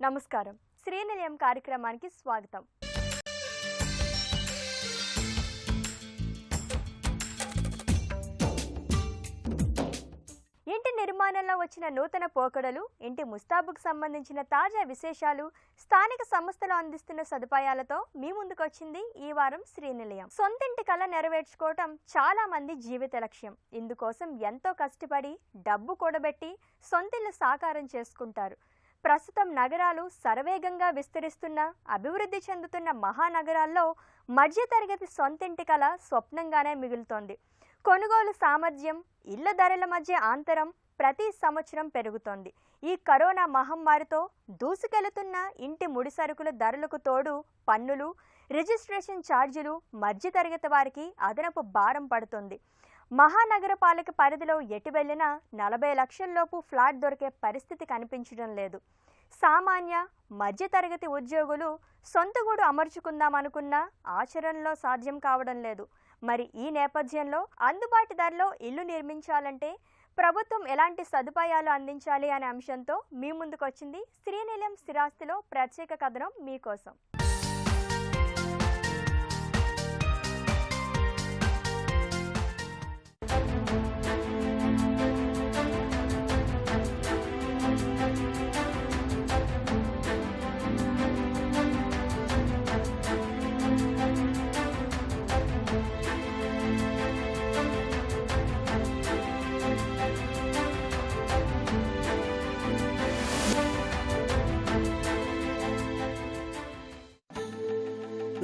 నమస్కారం. శ్రీనిలయం కార్యక్రమానికి స్వాగతం. ఇంటి నిర్మాణంలో వచ్చిన నూతన పోకడలు, ఇంటి ముస్తాబుకు సంబంధించిన తాజా విశేషాలు, స్థానిక సంస్థలు అందిస్తున్న సదుపాయాలతో మీ ముందుకొచ్చింది ఈ వారం శ్రీనిలయం. సొంతింటి కల నెరవేర్చుకోవటం చాలా మంది జీవిత లక్ష్యం. ఇందుకోసం ఎంతో కష్టపడి డబ్బు కూడబెట్టి సొంతిల్లు సాకారం చేసుకుంటారు. ప్రస్తుతం నగరాలు శరవేగంగా విస్తరిస్తున్న, అభివృద్ధి చెందుతున్న మహానగరాల్లో మధ్యతరగతి సొంతింటి కల స్వప్నంగానే మిగులుతోంది. కొనుగోలు సామర్థ్యం, ఇళ్ల ధరల మధ్య అంతరం ప్రతి సంవత్సరం పెరుగుతోంది. ఈ కరోనా మహమ్మారితో దూసుకెళ్తున్న ఇంటి ముడి సరుకుల ధరలకు తోడు పన్నులు, రిజిస్ట్రేషన్ ఛార్జీలు మధ్యతరగతి వారికి అదనపు భారం పడుతుంది. మహానగర పాలక పరిధిలో ఎటు వెళ్లినా 40 లక్షల్లోపు ఫ్లాట్ దొరికే పరిస్థితి కనిపించడం లేదు. సామాన్య మధ్యతరగతి ఉద్యోగులు సొంత గూడు అమర్చుకుందామనుకున్నా ఆచరణలో సాధ్యం కావడం లేదు. మరి ఈ నేపథ్యంలో అందుబాటు ధరలో ఇల్లు నిర్మించాలంటే ప్రభుత్వం ఎలాంటి సదుపాయాలు అందించాలి అనే అంశంతో మీ ముందుకొచ్చింది శ్రీనిలయం స్థిరాస్తిలో ప్రత్యేక కథనం మీకోసం.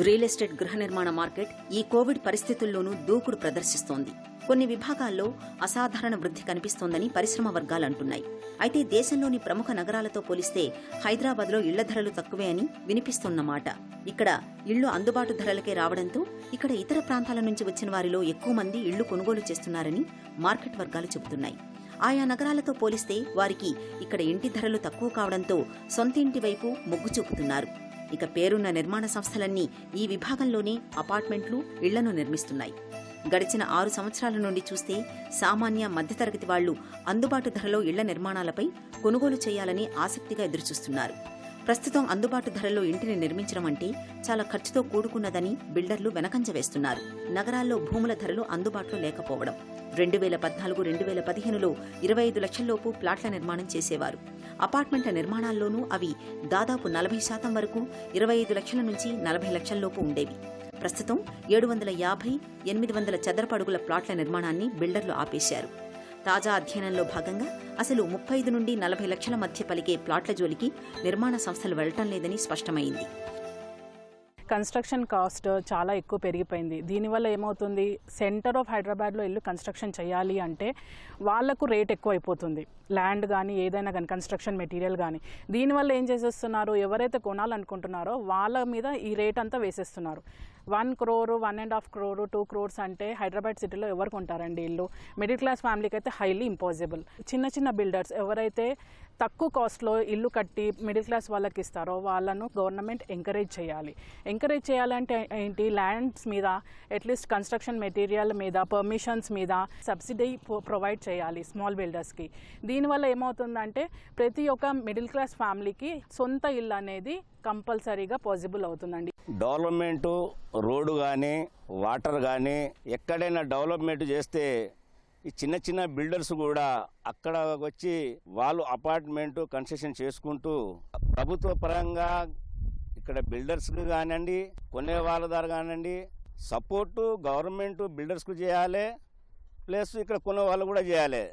రియల్ ఎస్టేట్ గృహ నిర్మాణ మార్కెట్ ఈ కోవిడ్ పరిస్థితుల్లోనూ దూకుడు ప్రదర్శిస్తోంది. కొన్ని విభాగాల్లో అసాధారణ వృద్ధి కనిపిస్తోందని పరిశ్రమ వర్గాలు అంటున్నాయి. అయితే దేశంలోని ప్రముఖ నగరాలతో పోలిస్తే హైదరాబాద్లో ఇళ్ల ధరలు తక్కువే అని వినిపిస్తున్నమాట. ఇక్కడ ఇళ్లు అందుబాటు ధరలకే రావడంతో ఇక్కడ ఇతర ప్రాంతాల నుంచి వచ్చిన వారిలో ఎక్కువ మంది ఇళ్లు కొనుగోలు చేస్తున్నారని మార్కెట్ వర్గాలు చెబుతున్నాయి. ఆయా నగరాలతో పోలిస్తే వారికి ఇక్కడ ఇంటి ధరలు తక్కువ కావడంతో సొంత ఇంటి వైపు మొగ్గు చూపుతున్నారు. ఇక పేరున్న నిర్మాణ సంస్థలన్నీ ఈ విభాగంలోనే అపార్ట్మెంట్లు, ఇళ్లను నిర్మిస్తున్నాయి. గడిచిన 6 సంవత్సరాల నుండి చూస్తే సామాన్య మధ్యతరగతి వాళ్లు అందుబాటు ధరలో ఇళ్ల నిర్మాణాలపై కొనుగోలు చేయాలని ఆసక్తిగా ఎదురుచూస్తున్నారు. ప్రస్తుతం అందుబాటు ధరల్లో ఇంటిని నిర్మించడం అంటే చాలా ఖర్చుతో కూడుకున్నదని బిల్డర్లు వెనకంజ వేస్తున్నారు. నగరాల్లో భూముల ధరలు అందుబాటులో లేకపోవడం, 2014-2015లో 25 లక్షల్లోపు ప్లాట్ల నిర్మాణం చేసేవారు. అపార్ట్మెంట్ల నిర్మాణాల్లోనూ అవి దాదాపు 40% వరకు 25 లక్షల నుంచి 40 లక్షల్లోపు ఉండేవి. ప్రస్తుతం 750-800 చదరపు అడుగుల ప్లాట్ల నిర్మాణాన్ని బిల్డర్లు ఆపేశారు. తాజా అధ్యయనంలో భాగంగా అసలు 35 నుండి 40 లక్షల మధ్య పలికే ప్లాట్ల జోలికి నిర్మాణ సంస్థలు వెళ్లటం లేదని స్పష్టమైంది. కన్స్ట్రక్షన్ కాస్ట్ చాలా ఎక్కువ పెరిగిపోయింది. దీనివల్ల ఏమవుతుంది, సెంటర్ ఆఫ్ హైదరాబాద్లో ఇల్లు కన్స్ట్రక్షన్ చేయాలి అంటే వాళ్లకు రేట్ ఎక్కువ అయిపోతుంది. ల్యాండ్ కానీ ఏదైనా కానీ కన్స్ట్రక్షన్ మెటీరియల్ కానీ. దీనివల్ల ఏం చేసేస్తున్నారు, ఎవరైతే కొనాలనుకుంటున్నారో వాళ్ళ మీద ఈ రేట్ అంతా వేసేస్తున్నారు. 1 crore, 1.5 crore, 2 crores అంటే హైదరాబాద్ సిటీలో ఎవరు కొంటారండి ఇల్లు? మిడిల్ క్లాస్ ఫ్యామిలీకి అయితే హైలీ ఇంపాసిబుల్. చిన్న చిన్న బిల్డర్స్ ఎవరైతే తక్కువ కాస్ట్లో ఇల్లు కట్టి మిడిల్ క్లాస్ వాళ్ళకి ఇస్తారో వాళ్ళను గవర్నమెంట్ ఎంకరేజ్ చేయాలి. ఎంకరేజ్ చేయాలంటే ఏంటి, ల్యాండ్స్ మీద అట్లీస్ట్ కన్స్ట్రక్షన్ మెటీరియల్ మీద, పర్మిషన్స్ మీద సబ్సిడీ ప్రొవైడ్ చేయాలి స్మాల్ బిల్డర్స్కి. దీనివల్ల ఏమవుతుందంటే ప్రతి ఒక్క మిడిల్ క్లాస్ ఫ్యామిలీకి సొంత ఇల్లు అనేది కంపల్సరీగా పాసిబుల్ అవుతుందండి. డెవలప్మెంట్, రోడ్డు కానీ వాటర్ కానీ ఎక్కడైనా డెవలప్మెంట్ చేస్తే ఈ చిన్న చిన్న బిల్డర్స్ కూడా అక్కడ వచ్చి వాళ్ళు అపార్ట్మెంట్ కన్స్ట్రక్షన్ చేసుకుంటూ ప్రభుత్వ పరంగా ఇక్కడ బిల్డర్స్కి కానివ్వండి, కొనే వాళ్ళ ద్వారా కానివ్వండి సపోర్టు గవర్నమెంట్ బిల్డర్స్కు చేయాలి, ప్లస్ ఇక్కడ కొనే వాళ్ళు కూడా చేయాలి.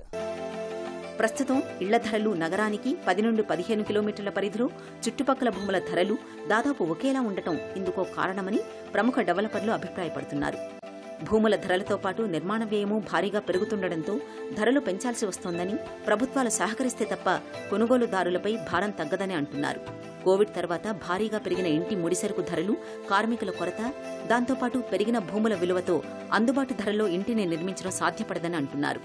ప్రస్తుతం ఇళ్ల ధరలు నగరానికి 10 నుండి 15 కిలోమీటర్ల పరిధిలో చుట్టుపక్కల భూముల ధరలు దాదాపు ఒకేలా ఉండటం ఇందుకో కారణమని ప్రముఖ డెవలపర్లు అభిప్రాయపడుతున్నారు. భూముల ధరలతో పాటు నిర్మాణ వ్యయము భారీగా పెరుగుతుండటంతో ధరలు పెంచాల్సి వస్తోందని, ప్రభుత్వాలు సహకరిస్తే తప్ప కొనుగోలుదారులపై భారం తగ్గదని అంటున్నారు. కోవిడ్ తర్వాత భారీగా పెరిగిన ఇంటి ముడిసరుకు ధరలు, కార్మికుల కొరత, దాంతోపాటు పెరిగిన భూముల విలువతో అందుబాటు ధరల్లో ఇంటిని నిర్మించడం సాధ్యపడదని అంటున్నారు.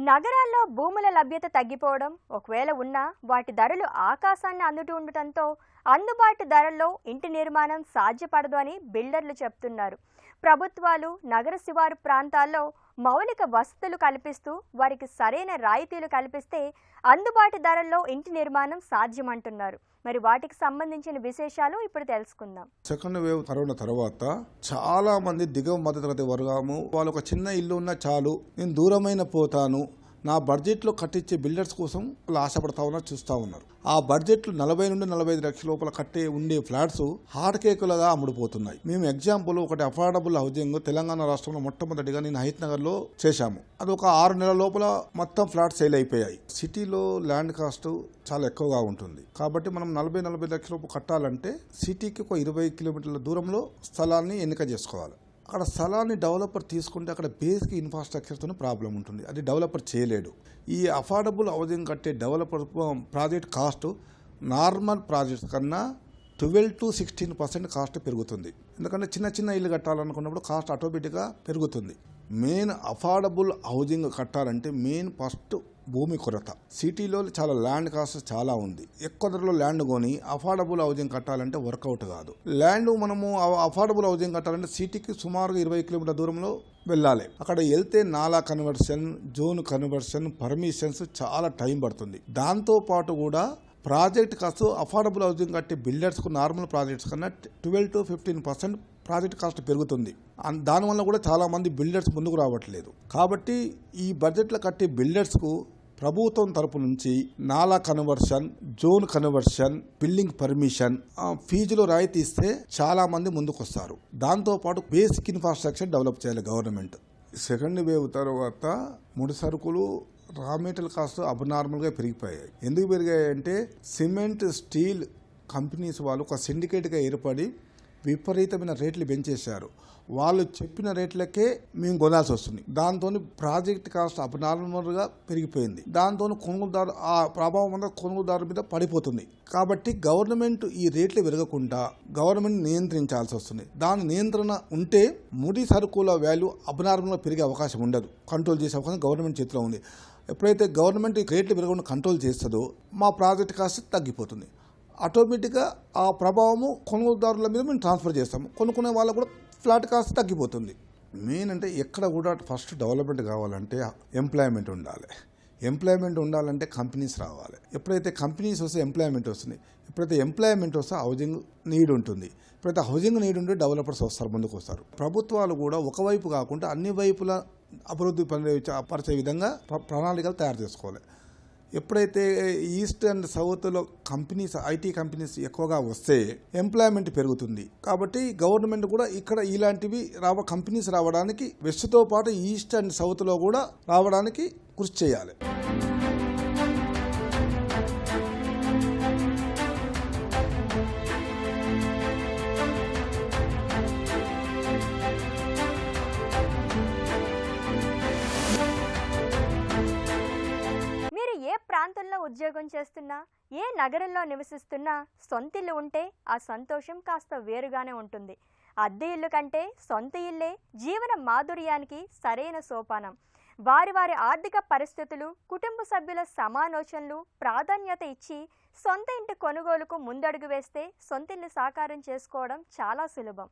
నగరాల్లో భూముల లభ్యత తగ్గిపోవడం, ఒకవేళ ఉన్నా వాటి ధరలు ఆకాశాన్ని అందుతూ ఉండటంతో అందుబాటు ధరల్లో ఇంటి నిర్మాణం సాధ్యపడదు అని బిల్డర్లు చెప్తున్నారు. ప్రభుత్వాలు నగర శివారు ప్రాంతాల్లో మౌలిక వసతులు కల్పిస్తూ వారికి సరైన రాయితీలు కల్పిస్తే అందుబాటు ధరల్లో ఇంటి నిర్మాణం సాధ్యమంటున్నారు. మరి వాటికి సంబంధించిన విశేషాలు ఇప్పుడు తెలుసుకుందాం. సెకండ్ వేవ్ కరోనా తర్వాత చాలా మంది దిగువ మధ్యతరగతి వర్గము వాళ్ళు ఒక చిన్న ఇల్లు ఉన్నా చాలు, నేను దూరమైన పోతాను, నా బడ్జెట్లో కట్టించే బిల్డర్స్ కోసం వాళ్ళు ఆశపడతా ఉన్నారు, చూస్తూ ఉన్నారు. ఆ బడ్జెట్లు 40 నుండి 45 లక్షల లోపల కట్టే ఉండే ఫ్లాట్స్ హార్ట్ కేకులుగా అమ్ముడుపోతున్నాయి. మేము ఎగ్జాంపుల్ ఒకటి అఫోర్డబుల్ హౌసింగ్ తెలంగాణ రాష్ట్రంలో మొట్టమొదటిగా నేను హైత్ నగర్లో చేశాము. అది ఒక 6 నెలల లోపల మొత్తం ఫ్లాట్ సేల్ అయిపోయాయి. సిటీలో ల్యాండ్ కాస్ట్ చాలా ఎక్కువగా ఉంటుంది కాబట్టి మనం 40-40 లక్షల రూపాయలు కట్టాలంటే సిటీకి ఒక 20 కిలోమీటర్ల దూరంలో స్థలాన్ని ఎన్నిక చేసుకోవాలి. అక్కడ స్థలాన్ని డెవలపర్ తీసుకుంటే అక్కడ బేసిక్ ఇన్ఫ్రాస్ట్రక్చర్తో ప్రాబ్లం ఉంటుంది, అది డెవలపర్ చేయలేడు. ఈ అఫోర్డబుల్ హౌసింగ్ కట్టే developer project cost normal projects కన్నా 12 to 16% కాస్ట్ పెరుగుతుంది. ఎందుకంటే చిన్న చిన్న ఇల్లు కట్టాలనుకున్నప్పుడు కాస్ట్ ఆటోమేటిక్గా పెరుగుతుంది. మెయిన్ అఫోర్డబుల్ హౌసింగ్ కట్టాలంటే మెయిన్ ఫస్ట్ భూమి కొరత. సిటీలో చాలా ల్యాండ్ కాస్ట్ చాలా ఉంది. ఎక్కువ ధరలో ల్యాండ్ కొని అఫోర్డబుల్ హౌసింగ్ కట్టాలంటే వర్కౌట్ కాదు. ల్యాండ్ మనము అఫోర్డబుల్ హౌసింగ్ కట్టాలంటే సిటీకి సుమారుగా 20 కిలోమీటర్ల దూరంలో వెళ్ళాలి. అక్కడ వెళ్తే నాలా కన్వర్షన్, జోన్ కన్వర్షన్, పర్మిషన్స్ చాలా టైం పడుతుంది. దాంతో పాటు కూడా ప్రాజెక్ట్ కాస్ట్ అఫోర్డబుల్ హౌసింగ్ కట్టే బిల్డర్స్కు నార్మల్ ప్రాజెక్ట్స్ కన్నా 12 to 15% ప్రాజెక్ట్ కాస్ట్ పెరుగుతుంది. దానివల్ల కూడా చాలామంది బిల్డర్స్ ముందుకు రావట్లేదు. కాబట్టి ఈ బడ్జెట్లో కట్టే బిల్డర్స్కు ప్రభుత్వం తరపు నుంచి నాలా conversion, zone conversion, building permission, ఫీజులో రాయితీ ఇస్తే చాలా మంది ముందుకు వస్తారు. దాంతోపాటు బేసిక్ ఇన్ఫ్రాస్ట్రక్చర్ డెవలప్ చేయాలి గవర్నమెంట్. సెకండ్ వేవ్ తర్వాత ముడి సరుకులు, రా మెటీరియల్ కాస్ట్ అబ్నార్మల్గా పెరిగిపోయాయి. ఎందుకు పెరిగాయంటే సిమెంట్, స్టీల్ కంపెనీస్ వాళ్ళు ఒక సిండికేట్గా ఏర్పడి విపరీతమైన రేట్లు పెంచేశారు. వాళ్ళు చెప్పిన రేట్లకే మేము కొనాల్సి వస్తుంది. దాంతో ప్రాజెక్ట్ కాస్ట్ అబ్నార్మల్గా పెరిగిపోయింది. దాంతో కొనుగోలుదారు ఆ ప్రభావం అంతా కొనుగోలుదారు మీద పడిపోతుంది. కాబట్టి గవర్నమెంట్ ఈ రేట్లు పెరగకుండా గవర్నమెంట్ నియంత్రించాల్సి వస్తుంది. దాని నియంత్రణ ఉంటే ముడి సరుకుల వాల్యూ అబ్నార్మల్గా పెరిగే అవకాశం ఉండదు. కంట్రోల్ చేసే అవకాశం గవర్నమెంట్ చేతిలో ఉంది. ఎప్పుడైతే గవర్నమెంట్ రేట్లు పెరగకుండా కంట్రోల్ చేస్తుందో మా ప్రాజెక్ట్ కాస్ట్ తగ్గిపోతుంది. ఆటోమేటిక్గా ఆ ప్రభావము కొనుగోలుదారుల మీద మేము ట్రాన్స్ఫర్ చేస్తాము. కొనుక్కునే వాళ్ళకు కూడా ఫ్లాట్ కాస్ట్ తగ్గిపోతుంది. మెయిన్ అంటే ఎక్కడ కూడా ఫస్ట్ డెవలప్మెంట్ కావాలంటే ఎంప్లాయ్మెంట్ ఉండాలి. ఎంప్లాయ్మెంట్ ఉండాలంటే కంపెనీస్ రావాలి. ఎప్పుడైతే కంపెనీస్ వస్తే ఎంప్లాయ్మెంట్ వస్తుంది. ఎప్పుడైతే ఎంప్లాయ్మెంట్ వస్తే హౌసింగ్ నీడ్ ఉంటుంది. ఎప్పుడైతే హౌసింగ్ నీడ్ ఉంటే డెవలపర్స్ వస్తారు, ముందుకు వస్తారు. ప్రభుత్వాలు కూడా ఒకవైపు కాకుండా అన్ని వైపుల అభివృద్ధి పరిచే విధంగా ప్రణాళికలు తయారు చేసుకోవాలి. ఎప్పుడైతే ఈస్ట్ అండ్ సౌత్లో కంపెనీస్, ఐటీ కంపెనీస్ ఎక్కువగా వస్తే ఎంప్లాయ్మెంట్ పెరుగుతుంది. కాబట్టి గవర్నమెంట్ కూడా ఇక్కడ ఇలాంటివి కంపెనీస్ రావడానికి వెస్ట్తో పాటు ఈస్ట్ అండ్ సౌత్లో కూడా రావడానికి కృషి చేయాలి. ప్రాంతంలో ఉద్యోగం చేస్తున్నా, ఏ నగరంలో నివసిస్తున్నా సొంతిల్లు ఉంటే ఆ సంతోషం కాస్త వేరుగానే ఉంటుంది. అద్దె ఇల్లు కంటే సొంత ఇల్లే జీవన మాధుర్యానికి సరైన సోపానం. వారి వారి ఆర్థిక పరిస్థితులు, కుటుంబ సభ్యుల సమాలోచనలు ప్రాధాన్యత ఇచ్చి సొంత ఇంటి కొనుగోలుకు ముందడుగు వేస్తే సొంతిల్లు సాకారం చేసుకోవడం చాలా సులభం.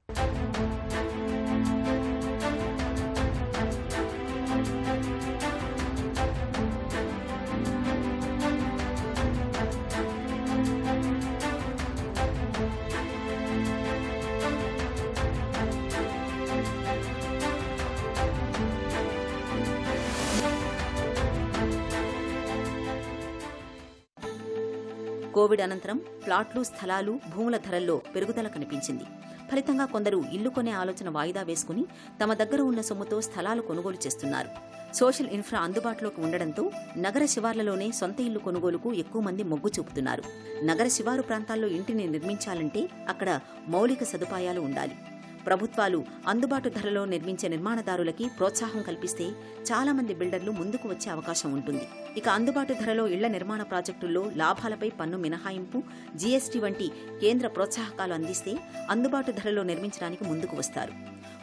కోవిడ్ అనంతరం ప్లాట్లు, స్థలాలు, భూముల ధరల్లో పెరుగుదల కనిపించింది. ఫలితంగా కొందరు ఇల్లు కొనే ఆలోచన వాయిదా వేసుకుని తమ దగ్గర ఉన్న సొమ్ముతో స్థలాలు కొనుగోలు చేస్తున్నారు. సోషల్ ఇన్ఫ్రా అందుబాటులోకి ఉండడంతో నగర శివార్లలోనే సొంత ఇల్లు కొనుగోలుకు ఎక్కువ మంది మొగ్గు చూపుతున్నారు. నగర శివారు ప్రాంతాల్లో ఇంటిని నిర్మించాలంటే అక్కడ మౌలిక సదుపాయాలు ఉండాలి. ప్రభుత్వాలు అందుబాటు ధరలో నిర్మించే నిర్మాణదారులకి ప్రోత్సాహం కల్పిస్తే చాలా మంది బిల్డర్లు ముందుకు వచ్చే అవకాశం ఉంటుంది. ఇక అందుబాటు ధరలో ఇళ్ల నిర్మాణ ప్రాజెక్టుల్లో లాభాలపై పన్ను మినహాయింపు, జీఎస్టీ వంటి కేంద్ర ప్రోత్సాహకాలు అందిస్తే అందుబాటు ధరలో నిర్మించడానికి ముందుకు వస్తారు.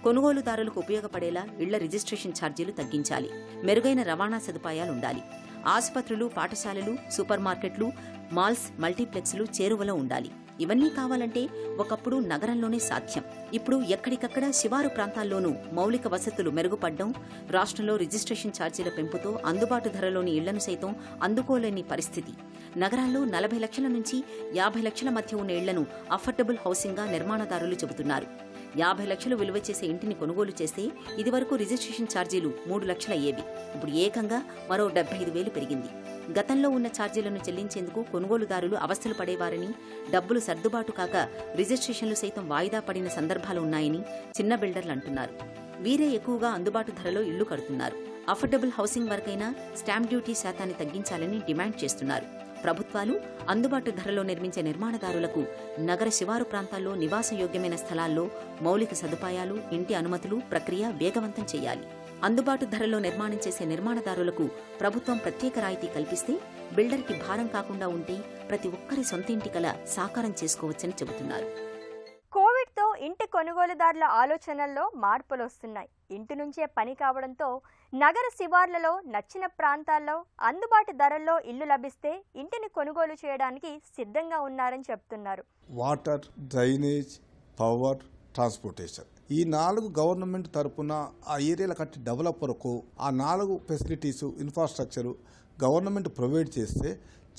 కొనుగోలుదారులకు ఉపయోగపడేలా ఇళ్ల రిజిస్ట్రేషన్ ఛార్జీలు తగ్గించాలి. మెరుగైన రవాణా సదుపాయాలుండాలి. ఆసుపత్రులు, పాఠశాలలు, సూపర్ మార్కెట్లు, మాల్స్, మల్టీప్లెక్స్లు చేరువలో ఉండాలి. ఇవన్నీ కావాలంటే ఒకప్పుడు నగరంలోనే సాధ్యం. ఇప్పుడు ఎక్కడికక్కడ శివారు ప్రాంతాల్లోనూ మౌలిక వసతులు మెరుగుపడ్డం, రాష్ట్రంలో రిజిస్ట్రేషన్ ఛార్జీల పెంపుతో అందుబాటు ధరలోని ఇళ్లను సైతం అందుకోలేని పరిస్థితి. నగరాల్లో 40 లక్షల నుంచి 50 లక్షల మధ్య ఉన్న ఇళ్లను అఫోర్డబుల్ హౌసింగ్గా నిర్మాణదారులు చెబుతున్నారు. 50 లక్షలు విలువ చేసే ఇంటిని కొనుగోలు చేస్తే ఇదివరకు రిజిస్ట్రేషన్ ఛార్జీలు 3 లక్షలు అయ్యేవి. ఇప్పుడు ఏకంగా మరో 75,000 పెరిగింది. గతంలో ఉన్న ఛార్జీలను చెల్లించేందుకు కొనుగోలుదారులు అవస్థలు పడేవారని, డబ్బులు సర్దుబాటు కాక రిజిస్ట్రేషన్లు సైతం వాయిదా పడిన సందర్భాలు ఉన్నాయని చిన్న బిల్డర్లు అంటున్నారు. వీరే ఎక్కువగా అందుబాటు ధరలో ఇళ్లు కడుతున్నారు. అఫోర్డబుల్ హౌసింగ్ వరకైనా స్టాంప్ డ్యూటీ శాతాన్ని తగ్గించాలని డిమాండ్ చేస్తున్నారు. ప్రభుత్వాలు అందుబాటు ధరలో నిర్మించే నిర్మాణదారులకు నగర శివారు ప్రాంతాల్లో నివాసయోగ్యమైన స్థలాల్లో మౌలిక సదుపాయాలు, ఇంటి అనుమతులు ప్రక్రియ వేగవంతం చేయాలి. అందుబాటు ధరలో నిర్మాణం చేసే నిర్మాణదారులకు ప్రభుత్వం ప్రత్యేక రాయితీ కల్పిస్తే బిల్డర్కి భారం కాకుండా ఉంటే ప్రతి ఒక్కరి సొంత ఇంటి కల సాకారం చేసుకోవచ్చని చెబుతున్నారు. కోవిడ్తో ఇంటి కొనుగోలుదారుల ఆలోచనల్లో మార్పులు వస్తున్నాయి. ఇంటి నుంచే పని కావడంతో నగర శివార్లలో నచ్చిన ప్రాంతాల్లో అందుబాటు ధరల్లో ఇల్లు లభిస్తే ఇంటిని కొనుగోలు చేయడానికి సిద్ధంగా ఉన్నారని చెప్తున్నారు. వాటర్, డ్రైనేజ్, పవర్, ట్రాన్స్పోర్టేషన్ ఈ 4 గవర్నమెంట్ తరపున ఆ ఏరియాల కట్టి డెవలపర్కు ఆ 4 ఫెసిలిటీసు, ఇన్ఫ్రాస్ట్రక్చరు గవర్నమెంట్ ప్రొవైడ్ చేస్తే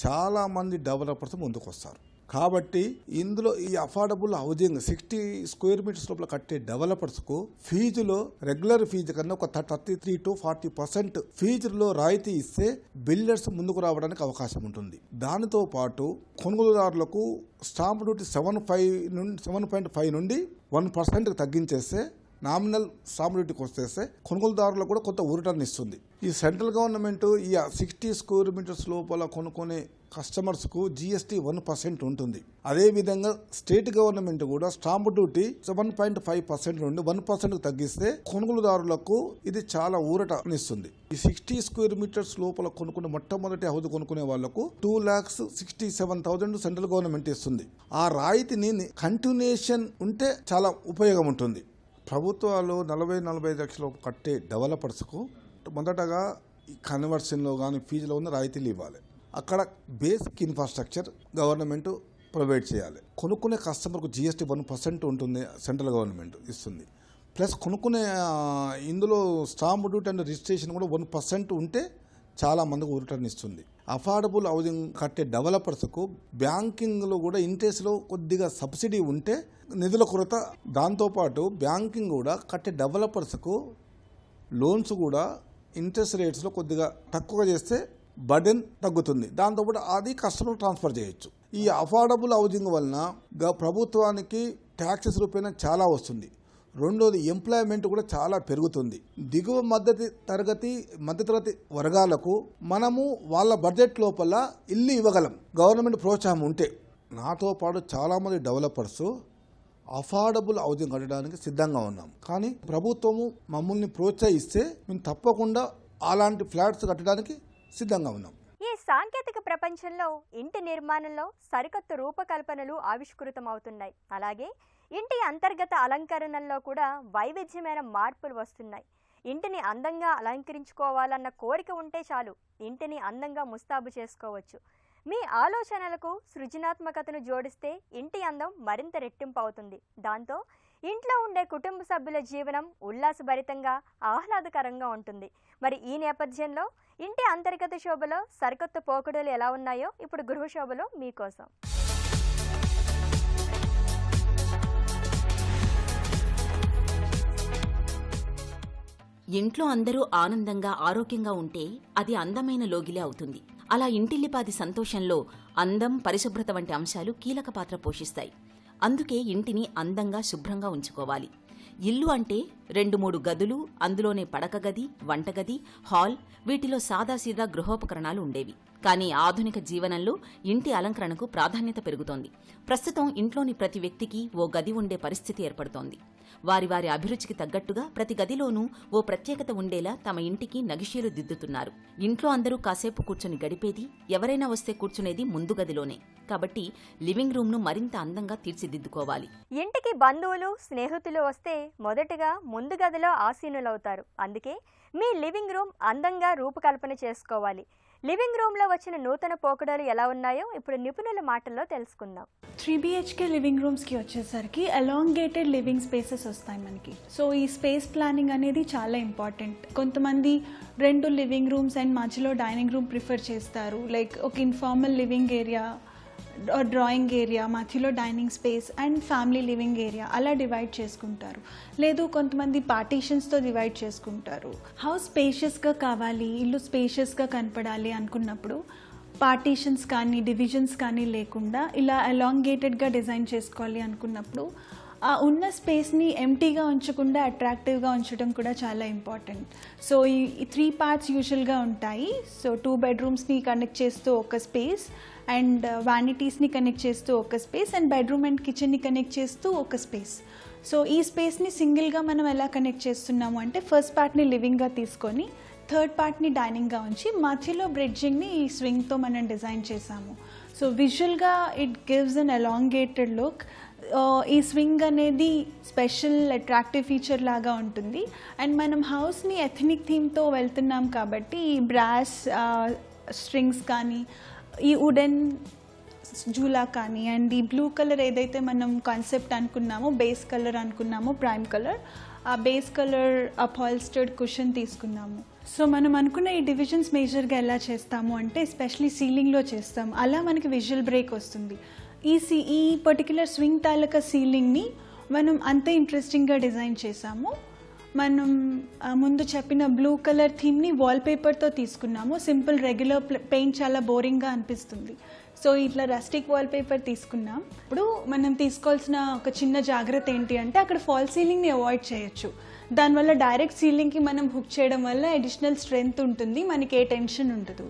చాలామంది డెవలపర్స్ ముందుకు వస్తారు. కాబట్టి ఇందులో ఈ అఫోర్డబుల్ హౌజింగ్ 60 స్క్వేర్ మీటర్స్ లోపల కట్టే డెవలపర్స్కు ఫీజులో రెగ్యులర్ ఫీజు కన్నా ఒక 33 to 40% ఫీజులో రాయితీ ఇస్తే బిల్డర్స్ ముందుకు రావడానికి అవకాశం ఉంటుంది. దానితో పాటు కొనుగోలుదారులకు స్టాంప్ డ్యూటీ 7.5 నుండి 1% తగ్గించేస్తే నామినల్ స్టాంప్ డ్యూటీకి వస్తేస్తే కొనుగోలుదారులకు కూడా కొంత ఊరటను ఇస్తుంది. ఈ సెంట్రల్ గవర్నమెంట్ ఈ 60 స్క్వేర్ మీటర్స్ లోపల కొనుక్కునే కస్టమర్స్కు GST 1% ఉంటుంది. అదేవిధంగా స్టేట్ గవర్నమెంట్ కూడా స్టాంప్ డ్యూటీ 7.5% నుండి 1% తగ్గిస్తే కొనుగోలుదారులకు ఇది చాలా ఊరటనిస్తుంది. ఈ 60 స్క్వేర్ మీటర్స్ లోపల కొనుక్కునే మొట్టమొదటి హౌస్ కొనుక్కునే వాళ్లకు 2,67,000 సెంట్రల్ గవర్నమెంట్ ఇస్తుంది. ఆ రాయితీని కంటిన్యూషన్ ఉంటే చాలా ఉపయోగం ఉంటుంది. ప్రభుత్వాలు 40-45 లక్షలు కట్టే డెవలపర్స్కు మొదటగా కన్వర్షన్లో కానీ ఫీజులో ఉన్న రాయితీలు ఇవ్వాలి. అక్కడ బేసిక్ ఇన్ఫ్రాస్ట్రక్చర్ గవర్నమెంట్ ప్రొవైడ్ చేయాలి. కొనుక్కునే కస్టమర్కు GST 1% ఉంటుంది, సెంట్రల్ గవర్నమెంట్ ఇస్తుంది. ప్లస్ కొనుక్కునే ఇందులో స్టాంప్ డ్యూటీ అండ్ రిజిస్ట్రేషన్ కూడా 1% ఉంటే చాలా మందికి రిటర్న్ ఇస్తుంది. అఫోర్డబుల్ హౌసింగ్ కట్టే డెవలపర్స్కు బ్యాంకింగ్లో కూడా ఇంట్రెస్ట్లో కొద్దిగా సబ్సిడీ ఉంటే నిధుల కొరత, దాంతోపాటు బ్యాంకింగ్ కూడా కట్టే డెవలపర్స్కు లోన్స్ కూడా ఇంట్రెస్ట్ రేట్స్లో కొద్దిగా తక్కువగా చేస్తే బర్డెన్ తగ్గుతుంది. దాంతోపాటు అది కస్టమర్ ట్రాన్స్ఫర్ చేయొచ్చు. ఈ అఫోర్డబుల్ హౌసింగ్ వలన ప్రభుత్వానికి ట్యాక్సెస్ రూపేణా చాలా వస్తుంది. రెండోది ఎంప్లాయ్మెంట్ కూడా చాలా పెరుగుతుంది. దిగువ మధ్యతరగతి వర్గాలకు మనము వాళ్ళ బడ్జెట్ లోపల ఇల్లు ఇవ్వగలం గవర్నమెంట్ ప్రోత్సాహం ఉంటే. నాతో పాటు చాలామంది డెవలపర్స్ అఫోర్డబుల్ హౌసింగ్ కట్టడానికి సిద్ధంగా ఉన్నాం. కానీ ప్రభుత్వము మమ్మల్ని ప్రోత్సహిస్తే మేము తప్పకుండా అలాంటి ఫ్లాట్స్ కట్టడానికి సిద్ధంగా ఉన్నాం. ఈ సాంకేతిక ప్రపంచంలో ఇంటి నిర్మాణంలో సరికొత్త రూపకల్పనలు ఆవిష్కృతమవుతున్నాయి. అలాగే ఇంటి అంతర్గత అలంకరణలో కూడా వైవిధ్యమైన మార్పులు వస్తున్నాయి. ఇంటిని అందంగా అలంకరించుకోవాలన్న కోరిక ఉంటే చాలు, ఇంటిని అందంగా ముస్తాబు చేసుకోవచ్చు. మీ ఆలోచనలకు సృజనాత్మకతను జోడిస్తే ఇంటి అందం మరింత రెట్టింపు అవుతుంది. దాంతో ఇంట్లో ఉండే కుటుంబ సభ్యుల జీవనం ఉల్లాసభరితంగా, ఆహ్లాదకరంగా ఉంటుంది. మరి ఈ నేపథ్యంలో ఇంటి అంతర్గత శోభలో సరికొత్త పోకడలు ఎలా ఉన్నాయో ఇప్పుడు గృహ శోభలో మీకోసం. ఇంట్లో అందరూ ఆనందంగా, ఆరోగ్యంగా ఉంటే అది అందమైన లోగిలే అవుతుంది. అలా ఇంటిల్లిపాది సంతోషంలో అందం, పరిశుభ్రత వంటి అంశాలు కీలక పాత్ర పోషిస్తాయి. అందుకే ఇంటిని అందంగా, శుభ్రంగా ఉంచుకోవాలి. ఇల్లు అంటే 2-3 గదులు, అందులోనే పడక గది, వంటగది, హాల్, వీటిలో సాదాసీదా గృహోపకరణాలు ఉండేవి. కానీ ఆధునిక జీవనంలో ఇంటి అలంకరణకు ప్రాధాన్యత పెరుగుతోంది. ప్రస్తుతం ఇంట్లోని ప్రతి వ్యక్తికి ఓ గది ఉండే పరిస్థితి ఏర్పడుతోంది. వారి వారి అభిరుచికి తగ్గట్టుగా ప్రతి గదిలోనూ ఓ ప్రత్యేకత ఉండేలా తమ ఇంటికి నగిషీలు దిద్దుతున్నారు. ఇంట్లో అందరూ కాసేపు కూర్చుని గడిపేది, ఎవరైనా వస్తే కూర్చునేది ముందు గదిలోనే. కాబట్టి లివింగ్ రూమ్ను మరింత అందంగా తీర్చిదిద్దుకోవాలి. ఇంటికి బంధువులు, స్నేహితులు వస్తే మొదటగా ముందు గదిలో ఆసీనులవుతారు. అందుకే మీ లివింగ్ రూమ్ అందంగా రూపకల్పన చేసుకోవాలి. లివింగ్ రూమ్లో వచ్చిన నూతన పోకడలు ఎలా ఉన్నాయో ఇప్పుడు నిపుణుల మాటల్లో తెలుసుకుందాం. 3 BHK లివింగ్ రూమ్స్కి వచ్చేసరికి ఎలాంగేటెడ్ లివింగ్ స్పేసెస్ వస్తాయి మనకి. సో ఈ స్పేస్ ప్లానింగ్ అనేది చాలా ఇంపార్టెంట్. కొంతమంది 2 లివింగ్ రూమ్స్ అండ్ మధ్యలో డైనింగ్ రూమ్ ప్రిఫర్ చేస్తారు. లైక్ ఒక informal living area, drawing area, మధ్యలో dining space and family living area అలా డివైడ్ చేసుకుంటారు. లేదు కొంతమంది పార్టీషన్స్తో డివైడ్ చేసుకుంటారు. హౌస్ స్పేషియస్గా కావాలి, ఇల్లు స్పేషియస్గా కనపడాలి అనుకున్నప్పుడు పార్టీషన్స్ కానీ డివిజన్స్ కానీ లేకుండా ఇలా ఎలాంగేటెడ్గా డిజైన్ చేసుకోవాలి అనుకున్నప్పుడు ఆ ఉన్న స్పేస్ని ఎంటీగా ఉంచకుండా అట్రాక్టివ్గా ఉంచడం కూడా చాలా ఇంపార్టెంట్. సో ఈ 3 పార్ట్స్ యూజువల్గా ఉంటాయి. సో 2 బెడ్రూమ్స్ని కనెక్ట్ చేస్తూ ఒక స్పేస్, అండ్ వానిటీస్ని కనెక్ట్ చేస్తూ ఒక స్పేస్, అండ్ బెడ్రూమ్ అండ్ కిచెన్ని కనెక్ట్ చేస్తూ ఒక స్పేస్. సో ఈ స్పేస్ని సింగిల్గా మనం ఎలా కనెక్ట్ చేస్తున్నాము అంటే ఫస్ట్ పార్ట్ని లివింగ్గా తీసుకొని థర్డ్ పార్ట్ని డైనింగ్గా ఉంచి మధ్యలో బ్రిడ్జింగ్ని ఈ స్వింగ్తో మనం డిజైన్ చేసాము. సో విజువల్గా it gives an elongated look. ఈ స్వింగ్ అనేది స్పెషల్ అట్రాక్టివ్ ఫీచర్ లాగా ఉంటుంది. అండ్ మనం హౌస్ని ఎథనిక్ థీమ్తో వెళ్తున్నాం కాబట్టి ఈ బ్రాస్ స్ట్రింగ్స్ కానీ, ఈ వుడెన్ జూలా కానీ, అండ్ ఈ బ్లూ కలర్ ఏదైతే మనం కాన్సెప్ట్ అనుకున్నామో, బేస్ కలర్ అనుకున్నామో, ప్రైమ్ కలర్, ఆ బేస్ కలర్ అపాల్స్టర్డ్ కుషన్ తీసుకున్నాము. సో మనం అనుకున్న ఈ డివిజన్స్ మేజర్గా ఎలా చేస్తాము అంటే ఎస్పెషలీ సీలింగ్లో చేస్తాం. అలా మనకి విజువల్ బ్రేక్ వస్తుంది. ఈ పర్టిక్యులర్ స్వింగ్ తాలూకా సీలింగ్ని మనం అంతే ఇంట్రెస్టింగ్గా డిజైన్ చేసాము. మనం ముందు చెప్పిన బ్లూ కలర్ థీమ్ని వాల్పేపర్తో తీసుకున్నాము. సింపుల్ రెగ్యులర్ పెయింట్ చాలా బోరింగ్గా అనిపిస్తుంది. సో ఇట్లా రస్టిక్ వాల్పేపర్ తీసుకున్నాం. ఇప్పుడు మనం తీసుకోవాల్సిన ఒక చిన్న జాగ్రత్త ఏంటి అంటే అక్కడ ఫాల్ సీలింగ్ని అవాయిడ్ చేయొచ్చు. దానివల్ల డైరెక్ట్ సీలింగ్కి మనం హుక్ చేయడం వల్ల అడిషనల్ స్ట్రెంగ్త్ ఉంటుంది, మనకి ఏ టెన్షన్ ఉండదు.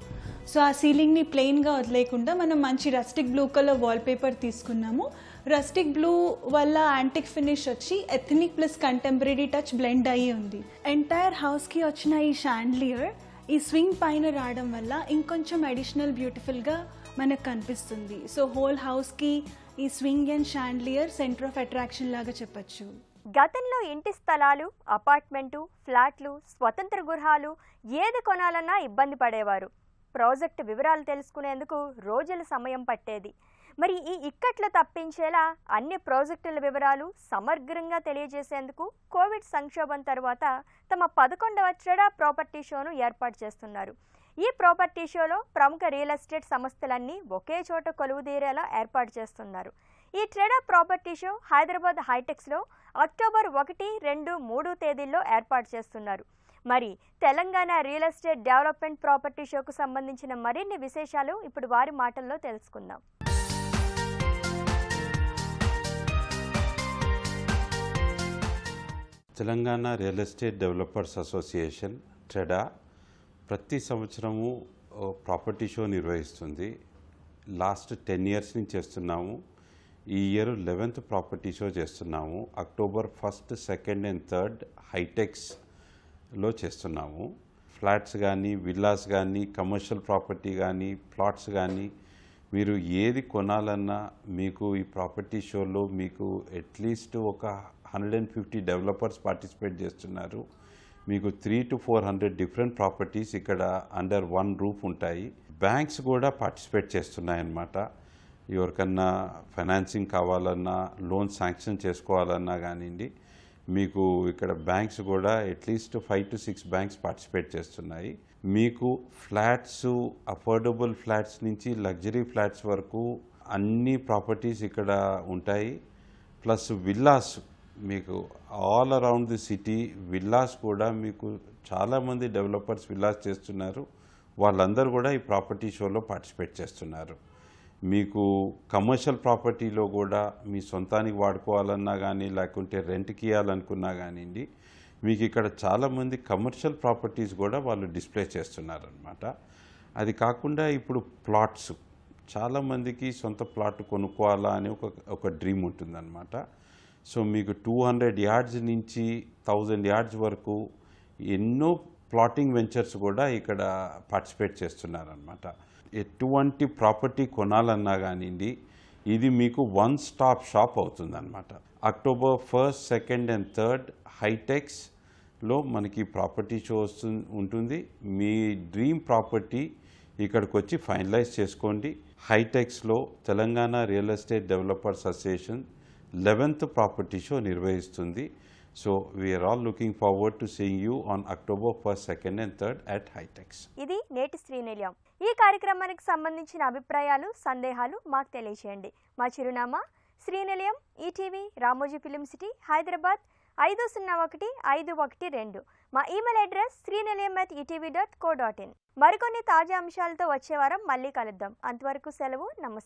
సో ఆ సీలింగ్ని ప్లెయిన్గా వదిలేకుండా మనం మంచి రస్టిక్ బ్లూ కలర్ వాల్పేపర్ తీసుకున్నాము. రస్టిక్ బ్లూ వల్ల యాంటిక్ ఫినిష్ వచ్చి ethnic plus contemporary touch blend అయ్యి ఉంది. ఎంటైర్ హౌస్కి వచ్చిన ఈ షాండ్లియర్ ఈ స్వింగ్ పైన రావడం వల్ల ఇంకొంచెం అడిషనల్ బ్యూటిఫుల్గా మనకు కనిపిస్తుంది. సో హోల్ హౌస్కి ఈ swing and chandelier centre of attraction లాగా చెప్పచ్చు. గతంలో ఇంటి స్థలాలు, అపార్ట్మెంటు, ఫ్లాట్లు, స్వతంత్ర గృహాలు ఏది కొనాలన్నా ఇబ్బంది పడేవారు. ప్రాజెక్టు వివరాలు తెలుసుకునేందుకు రోజుల సమయం పట్టేది. మరి ఈ ఇక్కట్లు తప్పించేలా అన్ని ప్రాజెక్టుల వివరాలు సమగ్రంగా తెలియజేసేందుకు కోవిడ్ సంక్షోభం తర్వాత తమ 11వ ట్రెడా ప్రాపర్టీ షోను ఏర్పాటు చేస్తున్నారు. ఈ ప్రాపర్టీ షోలో ప్రముఖ రియల్ ఎస్టేట్ సంస్థలన్నీ ఒకే చోట కొలువుదీరేలా ఏర్పాటు చేస్తున్నారు. ఈ ట్రెడా ప్రాపర్టీ షో హైదరాబాద్ హైటెక్స్లో అక్టోబర్ 1, 2, 3 తేదీల్లో ఏర్పాటు చేస్తున్నారు. మరి Telangana real estate development property షోకు సంబంధించిన మరిన్ని విశేషాలు ఇప్పుడు వారి మాటల్లో తెలుసుకుందాం. Telangana real estate developers association TREDA ప్రతి సంవత్సరము ప్రాపర్టీ షో నిర్వహిస్తుంది. లాస్ట్ 10 years నుంచి చేస్తున్నాము. ఈ ఇయర్ 11th ప్రాపర్టీ షో చేస్తున్నాము. అక్టోబర్ 1, 2 and 3 హైటెక్స్లో చేస్తున్నాము. ఫ్లాట్స్ కానీ, విల్లాస్ కానీ, కమర్షియల్ ప్రాపర్టీ కానీ, ప్లాట్స్ కానీ మీరు ఏది కొనాలన్నా మీకు ఈ ప్రాపర్టీ షోలో మీకు అట్లీస్ట్ ఒక 150 డెవలపర్స్ పార్టిసిపేట్ చేస్తున్నారు. మీకు 300 to 400 డిఫరెంట్ ప్రాపర్టీస్ ఇక్కడ అండర్ వన్ రూఫ్ ఉంటాయి. బ్యాంక్స్ కూడా పార్టిసిపేట్ చేస్తున్నాయన్నమాట. ఎవరికన్నా ఫైనాన్సింగ్ కావాలన్నా, లోన్ శాంక్షన్ చేసుకోవాలన్నా కానివ్వండి, మీకు ఇక్కడ బ్యాంక్స్ కూడా అట్లీస్ట్ 5 to 6 బ్యాంక్స్ పార్టిసిపేట్ చేస్తున్నాయి. మీకు ఫ్లాట్స్, అఫోర్డబుల్ ఫ్లాట్స్ నుంచి లగ్జరీ ఫ్లాట్స్ వరకు అన్ని ప్రాపర్టీస్ ఇక్కడ ఉంటాయి. ప్లస్ విల్లాస్ మీకు all around the city villas కూడా మీకు చాలామంది డెవలపర్స్ విల్లాస్ చేస్తున్నారు. వాళ్ళందరూ కూడా ఈ ప్రాపర్టీ షోలో పార్టిసిపేట్ చేస్తున్నారు. మీకు కమర్షియల్ ప్రాపర్టీలో కూడా మీ సొంతానికి వాడుకోవాలన్నా కానీ, లేకుంటే రెంట్కి ఇవ్వాలనుకున్నా కానివ్వండి, మీకు ఇక్కడ చాలామంది కమర్షియల్ ప్రాపర్టీస్ కూడా వాళ్ళు డిస్ప్లే చేస్తున్నారనమాట. అది కాకుండా ఇప్పుడు ప్లాట్స్, చాలామందికి సొంత ప్లాట్ కొనుక్కోవాలా అని ఒక డ్రీమ్ ఉంటుందన్నమాట. సో మీకు 200 yards నుంచి 1000 yards వరకు ఎన్నో ప్లాటింగ్ వెంచర్స్ కూడా ఇక్కడ పార్టిసిపేట్ చేస్తున్నారనమాట. ఎటువంటి ప్రాపర్టీ కొనాలన్నా కానివ్వండి, ఇది మీకు వన్ స్టాప్ షాప్ అవుతుందన్నమాట. అక్టోబర్ 1, 2 and 3 హైటెక్స్లో మనకి ప్రాపర్టీ షో ఉంటుంది. మీ డ్రీమ్ ప్రాపర్టీ ఇక్కడికి వచ్చి ఫైనలైజ్ చేసుకోండి. హైటెక్స్లో Telangana real estate developers association 11th property show నిర్వహిస్తుంది. So we are all looking forward to seeing you on October 1st, 2nd and 3rd at HITEX. ఇది నేటి శ్రీనిలయం. ఈ కార్యక్రమానికి సంబంధించిన అభిప్రాయాలు, సందేహాలు మాకు తెలియజేయండి. మా చిరునామా శ్రీనిలయం, ఈటీవీ, రామోజీ ఫిలిం సిటీ, హైదరాబాద్ 501-512. మా ఈమెయిల్ అడ్రస్ srinilayam@etv.co.in. మరికొన్ని తాజా అంశాలతో వచ్చే వారం మళ్ళీ కలుద్దాం. అంతవరకు సెలవు. నమస్తే.